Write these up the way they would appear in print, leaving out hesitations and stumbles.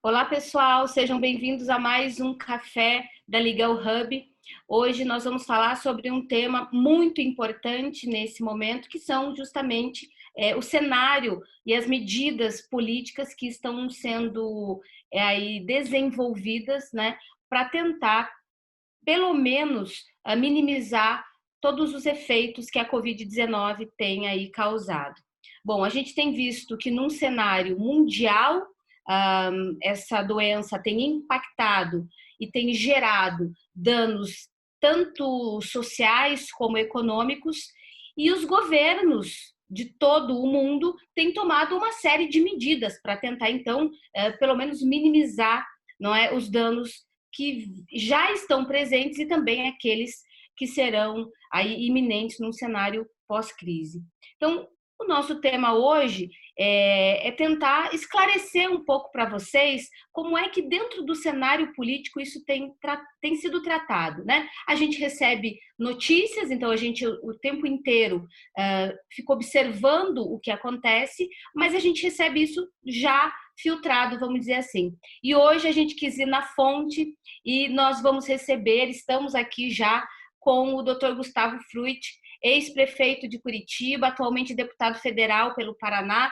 Olá, pessoal, sejam bem-vindos a mais um café da Legal Hub. Hoje nós vamos falar sobre um tema muito importante nesse momento, que são justamente o cenário e as medidas políticas que estão sendo aí desenvolvidas, né, para tentar, pelo menos, minimizar todos os efeitos que a Covid-19 tem aí causado. Bom, a gente tem visto que num cenário mundial, essa doença tem impactado e tem gerado danos tanto sociais como econômicos, e os governos de todo o mundo têm tomado uma série de medidas para tentar, então, pelo menos minimizar, não é, os danos que já estão presentes e também aqueles que serão aí iminentes num cenário pós-crise. Então, o nosso tema hoje é tentar esclarecer um pouco para vocês como é que dentro do cenário político isso tem sido tratado, né? A gente recebe notícias, então a gente o tempo inteiro fica observando o que acontece, mas a gente recebe isso já filtrado, vamos dizer assim. E hoje a gente quis ir na fonte e nós vamos receber, estamos aqui já com o Dr. Gustavo Fruit, ex-prefeito de Curitiba, atualmente deputado federal pelo Paraná.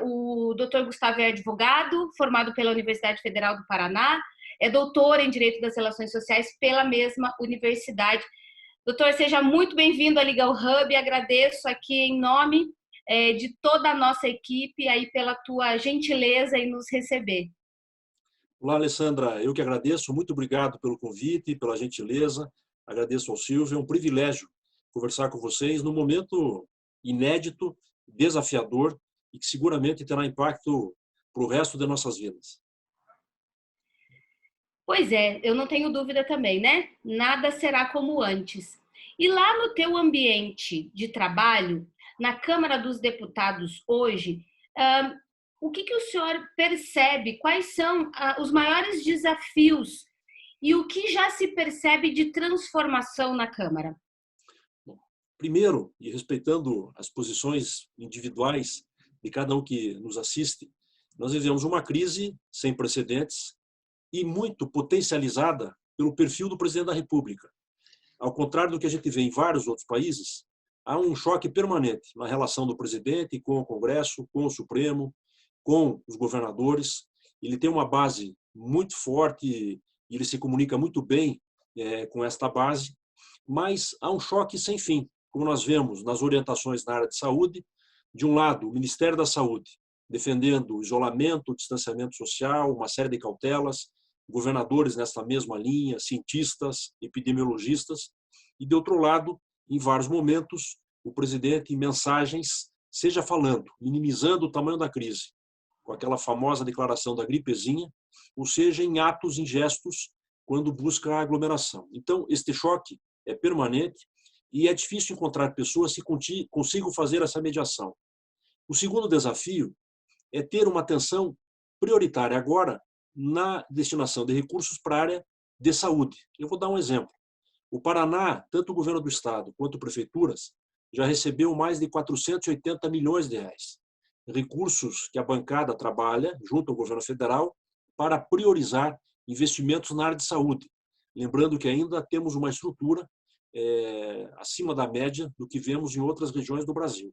O Dr. Gustavo é advogado, formado pela Universidade Federal do Paraná, é doutor em Direito das Relações Sociais pela mesma universidade. Doutor, seja muito bem-vindo à Legal Hub, agradeço aqui em nome de toda a nossa equipe aí pela tua gentileza em nos receber. Olá, Alessandra. Eu que agradeço. Muito obrigado pelo convite, pela gentileza. Agradeço ao Silvio. É um privilégio conversar com vocês num momento inédito, desafiador e que seguramente terá impacto para o resto de nossas vidas. Pois é, eu não tenho dúvida também, né? Nada será como antes. E lá no teu ambiente de trabalho, na Câmara dos Deputados hoje, o que o senhor percebe? Quais são os maiores desafios e o que já se percebe de transformação na Câmara? Bom, primeiro, e respeitando as posições individuais de cada um que nos assiste, nós vivemos uma crise sem precedentes e muito potencializada pelo perfil do presidente da República. Ao contrário do que a gente vê em vários outros países, há um choque permanente na relação do presidente com o Congresso, com o Supremo, com os governadores. Ele tem uma base muito forte e ele se comunica muito bem com esta base, mas há um choque sem fim, como nós vemos nas orientações na área de saúde. De um lado, o Ministério da Saúde defendendo o isolamento, o distanciamento social, uma série de cautelas, governadores nessa mesma linha, cientistas, epidemiologistas, e de outro lado, em vários momentos, o presidente em mensagens, seja falando, minimizando o tamanho da crise, com aquela famosa declaração da gripezinha, ou seja, em atos, em gestos, quando busca a aglomeração. Então, este choque é permanente e é difícil encontrar pessoas que consigam fazer essa mediação. O segundo desafio é ter uma atenção prioritária agora na destinação de recursos para a área de saúde. Eu vou dar um exemplo. O Paraná, tanto o governo do estado quanto prefeituras, já recebeu mais de 480 milhões de reais. Recursos que a bancada trabalha, junto ao governo federal, para priorizar investimentos na área de saúde. Lembrando que ainda temos uma estrutura acima da média do que vemos em outras regiões do Brasil.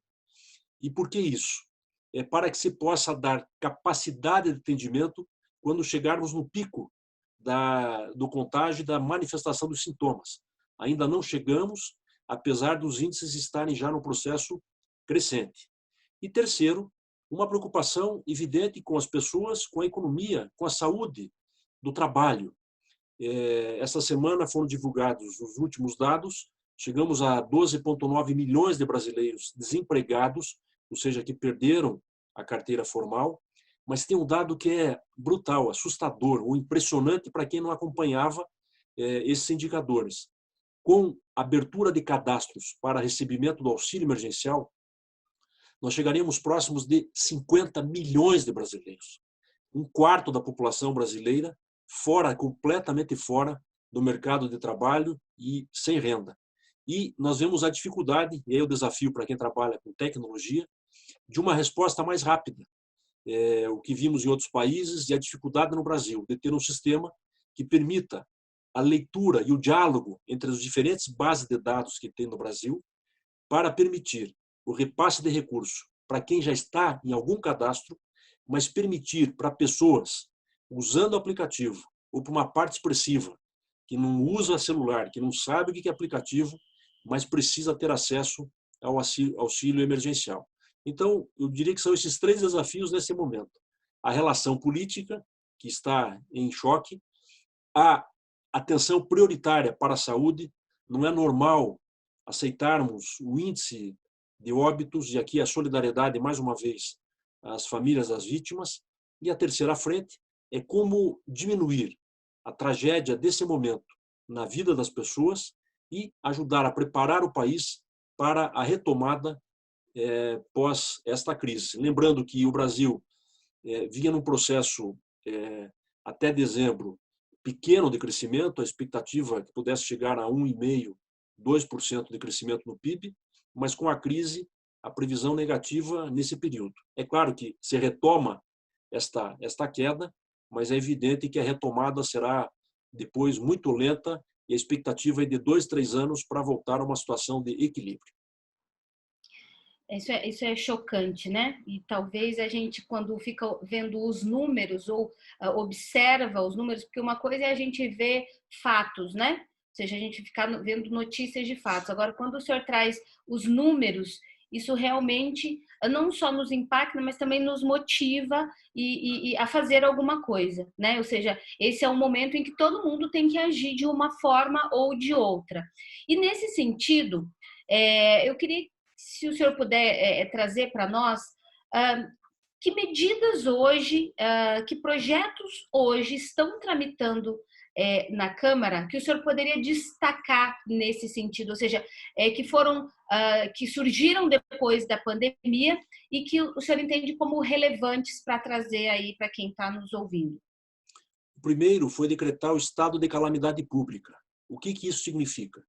E por que isso? É para que se possa dar capacidade de atendimento quando chegarmos no pico do contágio e da manifestação dos sintomas. Ainda não chegamos, apesar dos índices estarem já no processo crescente. E terceiro, uma preocupação evidente com as pessoas, com a economia, com a saúde do trabalho. Essa semana foram divulgados os últimos dados, chegamos a 12,9 milhões de brasileiros desempregados, ou seja, que perderam a carteira formal, mas tem um dado que é brutal, assustador, ou impressionante para quem não acompanhava esses indicadores. Com abertura de cadastros para recebimento do auxílio emergencial, nós chegaríamos próximos de 50 milhões de brasileiros. Um quarto da população brasileira completamente fora do mercado de trabalho e sem renda. E nós vemos a dificuldade, e aí o desafio para quem trabalha com tecnologia, de uma resposta mais rápida. o que vimos em outros países e a dificuldade no Brasil de ter um sistema que permita a leitura e o diálogo entre as diferentes bases de dados que tem no Brasil para permitir o repasse de recursos para quem já está em algum cadastro, mas permitir para pessoas usando o aplicativo ou para uma parte expressiva que não usa celular, que não sabe o que é aplicativo, mas precisa ter acesso ao auxílio emergencial. Então, eu diria que são esses 3 desafios nesse momento. A relação política, que está em choque, a atenção prioritária para a saúde. Não é normal aceitarmos o índice de óbitos, e aqui a solidariedade, mais uma vez, às famílias das vítimas. E a terceira frente é como diminuir a tragédia desse momento na vida das pessoas e ajudar a preparar o país para a retomada pós esta crise. Lembrando que o Brasil vinha num processo até dezembro pequeno de crescimento, a expectativa que pudesse chegar a 1,5%, 2% de crescimento no PIB, mas com a crise, a previsão negativa nesse período. É claro que se retoma esta queda, mas é evidente que a retomada será depois muito lenta e a expectativa é de 2, 3 anos para voltar a uma situação de equilíbrio. Isso é chocante, né? E talvez a gente, quando fica vendo os números ou observa os números, porque uma coisa é a gente ver fatos, né? Ou seja, a gente ficar vendo notícias de fatos. Agora, quando o senhor traz os números, isso realmente não só nos impacta, mas também nos motiva e a fazer alguma coisa, né? Ou seja, esse é um momento em que todo mundo tem que agir de uma forma ou de outra. E nesse sentido, eu queria, se o senhor puder trazer para nós, que medidas hoje, que projetos hoje estão tramitando na Câmara que o senhor poderia destacar nesse sentido, ou seja, que surgiram depois da pandemia e que o senhor entende como relevantes para trazer aí para quem está nos ouvindo? O primeiro foi decretar o estado de calamidade pública. O que isso significa?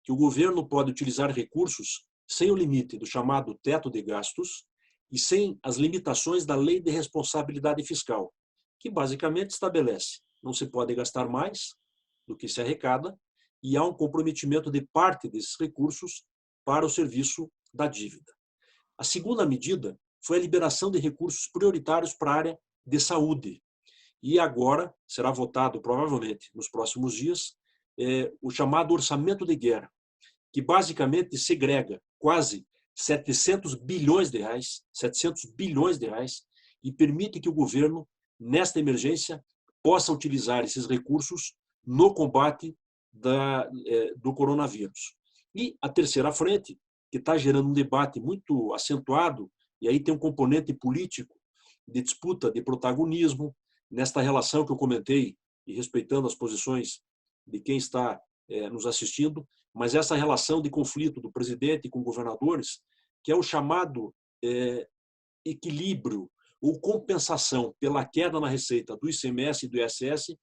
Que o governo pode utilizar recursos sem o limite do chamado teto de gastos e sem as limitações da Lei de Responsabilidade Fiscal, que basicamente estabelece: não se pode gastar mais do que se arrecada e há um comprometimento de parte desses recursos para o serviço da dívida. A segunda medida foi a liberação de recursos prioritários para a área de saúde. E agora será votado, provavelmente, nos próximos dias, o chamado orçamento de guerra, que basicamente segrega quase 700 bilhões de reais e permite que o governo, nesta emergência, possa utilizar esses recursos no combate do coronavírus. E a terceira frente, que está gerando um debate muito acentuado, e aí tem um componente político de disputa de protagonismo, nesta relação que eu comentei, e respeitando as posições de quem está nos assistindo, mas essa relação de conflito do presidente com governadores, que é o chamado equilíbrio ou compensação pela queda na receita do ICMS e do ISS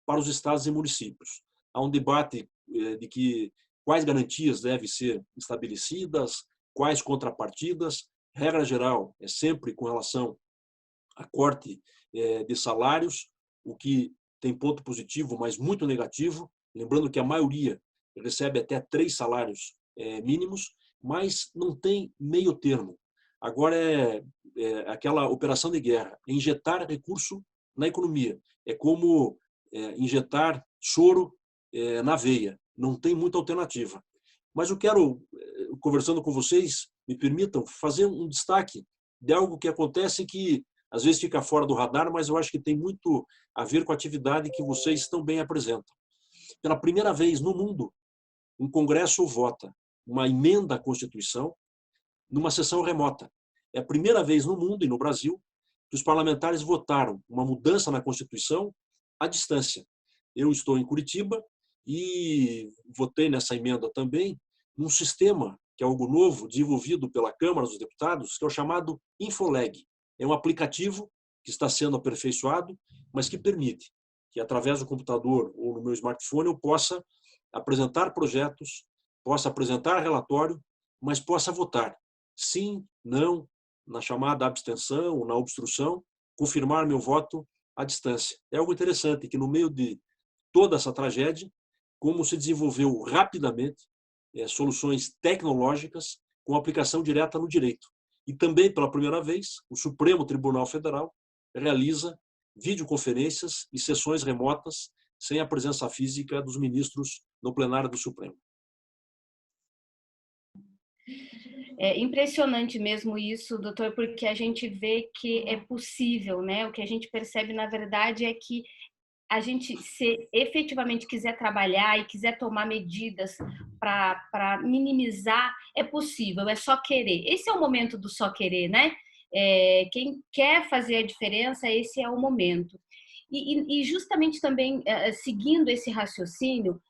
para os estados e municípios. Há um debate de quais garantias devem ser estabelecidas, quais contrapartidas. Regra geral é sempre com relação a corte de salários, o que tem ponto positivo, mas muito negativo. Lembrando que a maioria recebe até 3 salários mínimos, mas não tem meio termo. Agora aquela operação de guerra, injetar recurso na economia. É como injetar soro na veia. Não tem muita alternativa. Mas eu quero, conversando com vocês, me permitam fazer um destaque de algo que acontece que às vezes fica fora do radar, mas eu acho que tem muito a ver com a atividade que vocês também apresentam. Pela primeira vez no mundo, um Congresso vota uma emenda à Constituição numa sessão remota. É a primeira vez no mundo e no Brasil que os parlamentares votaram uma mudança na Constituição à distância. Eu estou em Curitiba e votei nessa emenda também num sistema que é algo novo, desenvolvido pela Câmara dos Deputados, que é o chamado Infoleg. É um aplicativo que está sendo aperfeiçoado, mas que permite que, através do computador ou no meu smartphone, eu possa apresentar projetos, possa apresentar relatório, mas possa votar sim, não, na chamada abstenção ou na obstrução, confirmar meu voto à distância. É algo interessante que, no meio de toda essa tragédia, como se desenvolveu rapidamente soluções tecnológicas com aplicação direta no direito. E também, pela primeira vez, o Supremo Tribunal Federal realiza videoconferências e sessões remotas sem a presença física dos ministros no plenário do Supremo. É impressionante mesmo isso, doutor, porque a gente vê que é possível, né? O que a gente percebe, na verdade, é que a gente, se efetivamente quiser trabalhar e quiser tomar medidas para minimizar, é possível, é só querer. Esse é o momento do só querer, né? Quem quer fazer a diferença, esse é o momento. E justamente também, seguindo esse raciocínio,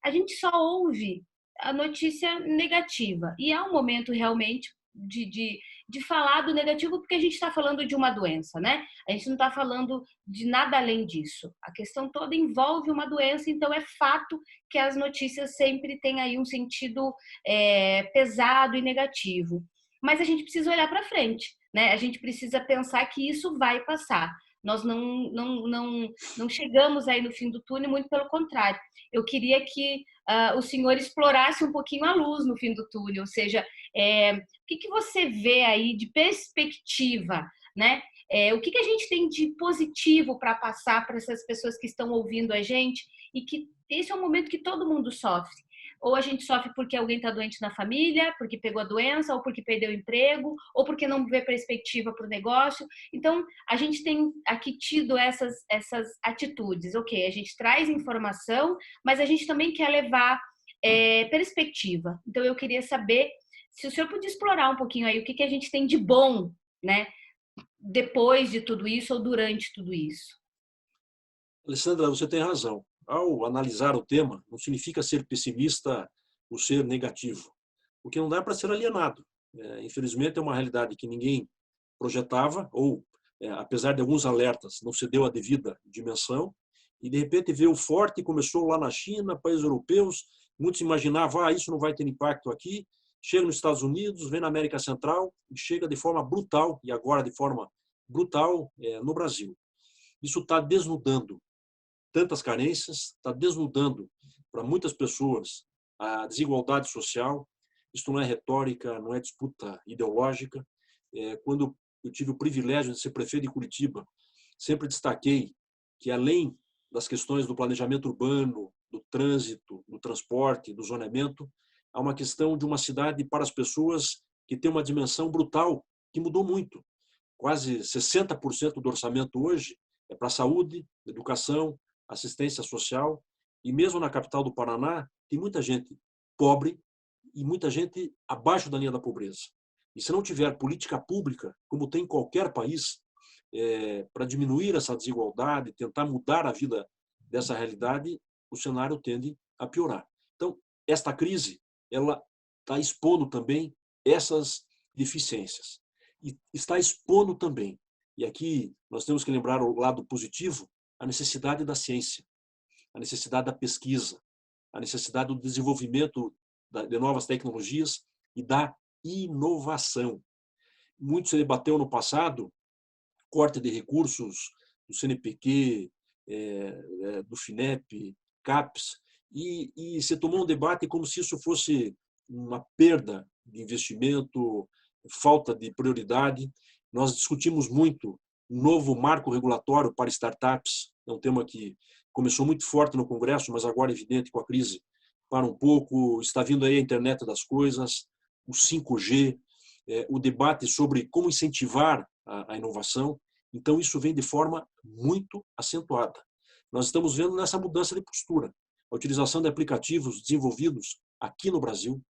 a gente só ouve a notícia negativa. E é um momento realmente de falar do negativo, porque a gente está falando de uma doença, né? A gente não está falando de nada além disso. A questão toda envolve uma doença, então é fato que as notícias sempre têm aí um sentido pesado e negativo. Mas a gente precisa olhar para frente, né? A gente precisa pensar que isso vai passar. Nós não chegamos aí no fim do túnel, muito pelo contrário. Eu queria que o senhor explorasse um pouquinho a luz no fim do túnel, ou seja, o que você vê aí de perspectiva, né? O que a gente tem de positivo para passar para essas pessoas que estão ouvindo a gente e que esse é um momento que todo mundo sofre. Ou a gente sofre porque alguém está doente na família, porque pegou a doença, ou porque perdeu o emprego, ou porque não vê perspectiva para o negócio. Então, a gente tem aqui tido essas atitudes. Ok, a gente traz informação, mas a gente também quer levar perspectiva. Então, eu queria saber se o senhor podia explorar um pouquinho aí o que a gente tem de bom, né, depois de tudo isso ou durante tudo isso. Alessandra, você tem razão. Ao analisar o tema, não significa ser pessimista ou ser negativo. O que não dá para ser alienado. Infelizmente, é uma realidade que ninguém projetava, ou, apesar de alguns alertas, não se deu a devida dimensão, e de repente veio forte, começou lá na China, países europeus, muitos imaginavam, isso não vai ter impacto aqui, chega nos Estados Unidos, vem na América Central e chega de forma brutal, e agora de forma brutal, no Brasil. Isso está desnudando tantas carências, está desnudando para muitas pessoas a desigualdade social. Isto não é retórica, não é disputa ideológica. Quando eu tive o privilégio de ser prefeito de Curitiba, sempre destaquei que, além das questões do planejamento urbano, do trânsito, do transporte, do zoneamento, há uma questão de uma cidade para as pessoas que tem uma dimensão brutal, que mudou muito. Quase 60% do orçamento hoje é para saúde, educação, assistência social, e mesmo na capital do Paraná tem muita gente pobre e muita gente abaixo da linha da pobreza. E se não tiver política pública, como tem em qualquer país, para diminuir essa desigualdade, tentar mudar a vida dessa realidade, o cenário tende a piorar. Então, esta crise, ela está expondo também essas deficiências. E está expondo também, e aqui nós temos que lembrar o lado positivo, a necessidade da ciência, a necessidade da pesquisa, a necessidade do desenvolvimento de novas tecnologias e da inovação. Muito se debateu no passado corte de recursos do CNPq, do FINEP, CAPES, e se tomou um debate como se isso fosse uma perda de investimento, falta de prioridade. Nós discutimos muito um novo marco regulatório para startups, é um tema que começou muito forte no Congresso, mas agora, evidente, com a crise, para um pouco. Está vindo aí a internet das coisas, o 5G, o debate sobre como incentivar a inovação. Então, isso vem de forma muito acentuada. Nós estamos vendo nessa mudança de postura, a utilização de aplicativos desenvolvidos aqui no Brasil,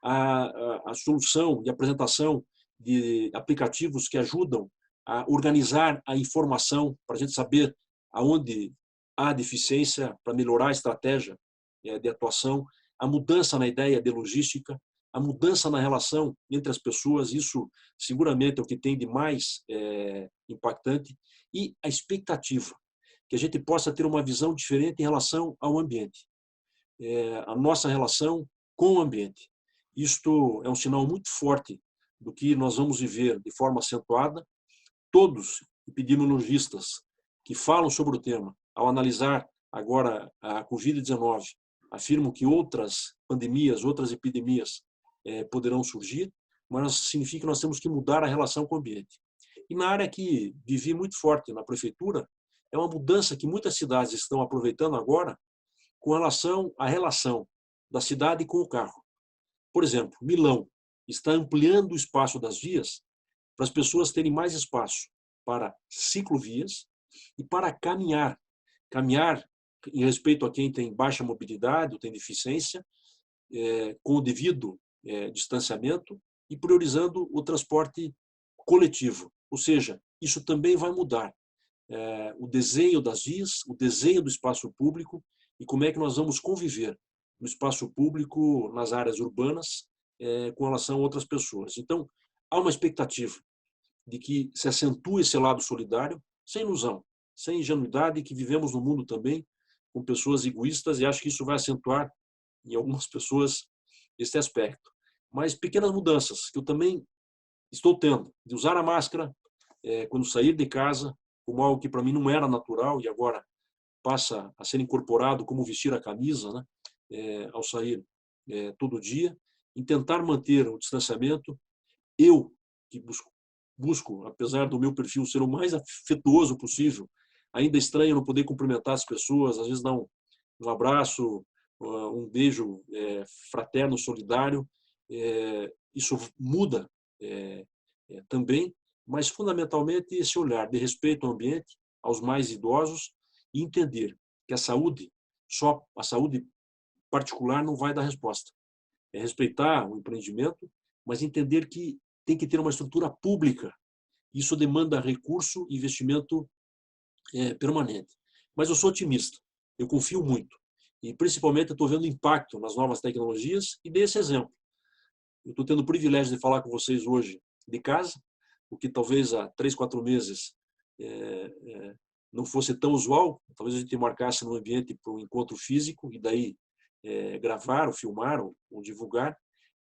a solução e apresentação de aplicativos que ajudam a organizar a informação para a gente saber aonde há deficiência, para melhorar a estratégia de atuação, a mudança na ideia de logística, a mudança na relação entre as pessoas, isso seguramente é o que tem de mais impactante, e a expectativa, que a gente possa ter uma visão diferente em relação ao ambiente, a nossa relação com o ambiente. Isto é um sinal muito forte do que nós vamos viver de forma acentuada. todos epidemiologistas que falam sobre o tema, ao analisar agora a Covid-19, afirmam que outras pandemias, outras epidemias poderão surgir, mas significa que nós temos que mudar a relação com o ambiente. E na área que vivi muito forte, na prefeitura, é uma mudança que muitas cidades estão aproveitando agora com relação à relação da cidade com o carro. Por exemplo, Milão está ampliando o espaço das vias para as pessoas terem mais espaço para ciclovias e para caminhar. Caminhar em respeito a quem tem baixa mobilidade ou tem deficiência, com o devido distanciamento e priorizando o transporte coletivo. Ou seja, isso também vai mudar o desenho das vias, o desenho do espaço público e como é que nós vamos conviver no espaço público, nas áreas urbanas, com relação a outras pessoas. Então, há uma expectativa de que se acentue esse lado solidário, sem ilusão, sem ingenuidade, que vivemos num mundo também com pessoas egoístas e acho que isso vai acentuar em algumas pessoas esse aspecto. Mas pequenas mudanças que eu também estou tendo, de usar a máscara quando sair de casa, como algo que para mim não era natural e agora passa a ser incorporado como vestir a camisa, né? Ao sair todo dia, em tentar manter o distanciamento. Eu, que busco, apesar do meu perfil ser o mais afetuoso possível, ainda estranho não poder cumprimentar as pessoas, às vezes dar um abraço, um beijo fraterno, solidário. Isso muda também, mas fundamentalmente esse olhar de respeito ao ambiente, aos mais idosos, e entender que só a saúde particular não vai dar resposta. É respeitar o empreendimento, mas entender que tem que ter uma estrutura pública. Isso demanda recurso e investimento permanente. Mas eu sou otimista, eu confio muito. E, principalmente, eu estou vendo impacto nas novas tecnologias e dei esse exemplo. Eu estou tendo o privilégio de falar com vocês hoje de casa, o que talvez há 3, 4 meses não fosse tão usual. Talvez a gente marcasse no ambiente para um encontro físico e daí gravar, ou filmar, ou divulgar,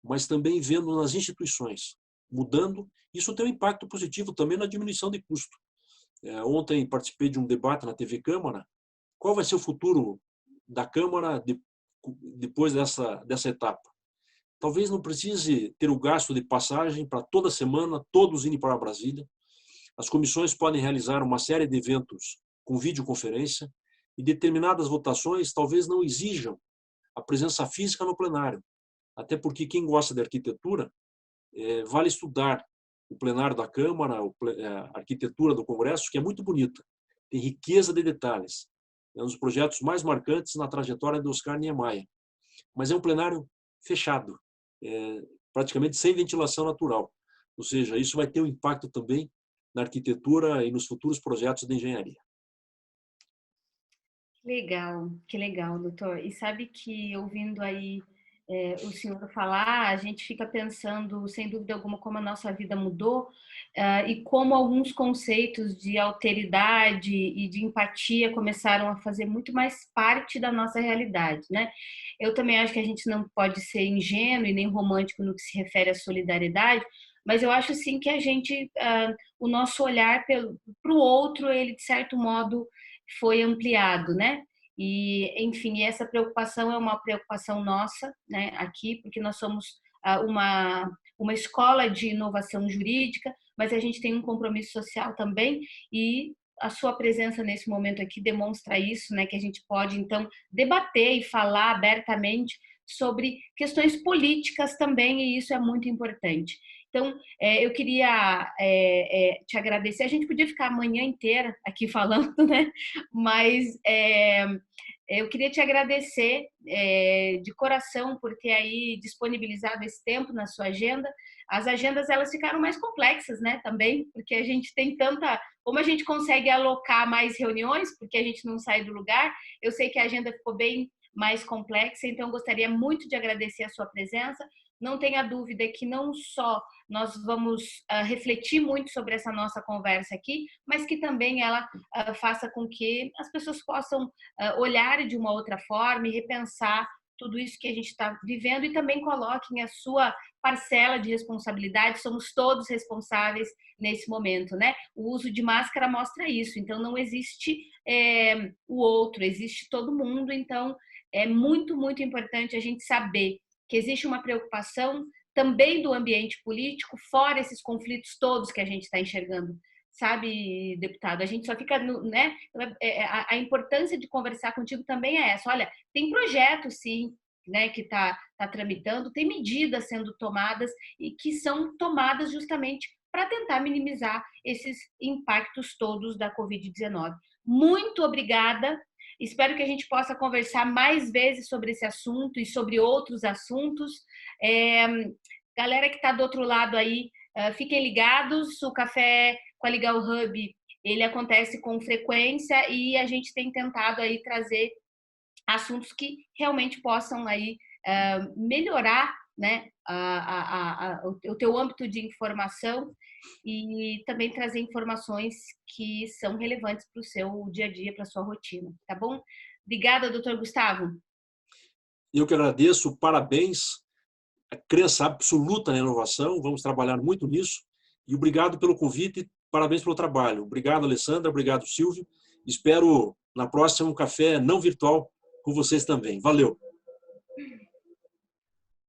mas também vendo nas instituições mudando. Isso tem um impacto positivo também na diminuição de custo. Ontem participei de um debate na TV Câmara. Qual vai ser o futuro da Câmara depois dessa etapa? Talvez não precise ter o gasto de passagem para toda semana, todos irem para Brasília. As comissões podem realizar uma série de eventos com videoconferência e determinadas votações talvez não exijam a presença física no plenário. Até porque quem gosta de arquitetura vale estudar o plenário da Câmara, a arquitetura do Congresso, que é muito bonita, tem riqueza de detalhes. É um dos projetos mais marcantes na trajetória de Oscar Niemeyer. Mas é um plenário fechado, praticamente sem ventilação natural. Ou seja, isso vai ter um impacto também na arquitetura e nos futuros projetos de engenharia. Que legal, doutor. E sabe que ouvindo aí o senhor falar, a gente fica pensando, sem dúvida alguma, como a nossa vida mudou e como alguns conceitos de alteridade e de empatia começaram a fazer muito mais parte da nossa realidade, né? Eu também acho que a gente não pode ser ingênuo e nem romântico no que se refere à solidariedade, mas eu acho sim que a gente, o nosso olhar para o outro, ele de certo modo foi ampliado, né? E, enfim, essa preocupação é uma preocupação nossa, né, aqui, porque nós somos uma escola de inovação jurídica, mas a gente tem um compromisso social também, e a sua presença nesse momento aqui demonstra isso, né, que a gente pode, então, debater e falar abertamente sobre questões políticas também, e isso é muito importante. Então, eu queria te agradecer. A gente podia ficar a manhã inteira aqui falando, né? Mas eu queria te agradecer de coração por ter aí disponibilizado esse tempo na sua agenda. As agendas, elas ficaram mais complexas, né? Também, porque a gente tem tanta... Como a gente consegue alocar mais reuniões, porque a gente não sai do lugar, eu sei que a agenda ficou bem mais complexa, então eu gostaria muito de agradecer a sua presença. Não tenha dúvida que não só nós vamos refletir muito sobre essa nossa conversa aqui, mas que também ela faça com que as pessoas possam olhar de uma outra forma e repensar tudo isso que a gente está vivendo e também coloquem a sua parcela de responsabilidade. Somos todos responsáveis nesse momento, né? O uso de máscara mostra isso. Então, não existe o outro, existe todo mundo. Então, é muito, muito importante a gente saber que existe uma preocupação também do ambiente político, fora esses conflitos todos que a gente está enxergando. Sabe, deputado, a gente só fica, né? A importância de conversar contigo também é essa. Olha, tem projeto, sim, né, que está tramitando, tem medidas sendo tomadas e que são tomadas justamente para tentar minimizar esses impactos todos da Covid-19. Muito obrigada. Espero que a gente possa conversar mais vezes sobre esse assunto e sobre outros assuntos. Galera que está do outro lado aí, fiquem ligados. O Café com a Legal Hub, ele acontece com frequência e a gente tem tentado aí trazer assuntos que realmente possam aí melhorar, né, o teu âmbito de informação e também trazer informações que são relevantes para o seu dia a dia, para a sua rotina, tá bom? Obrigada, doutor Gustavo. Eu que agradeço, parabéns, a crença absoluta na inovação, vamos trabalhar muito nisso, e obrigado pelo convite, parabéns pelo trabalho. Obrigado, Alessandra, obrigado, Silvio. Espero na próxima um café não virtual com vocês também. Valeu!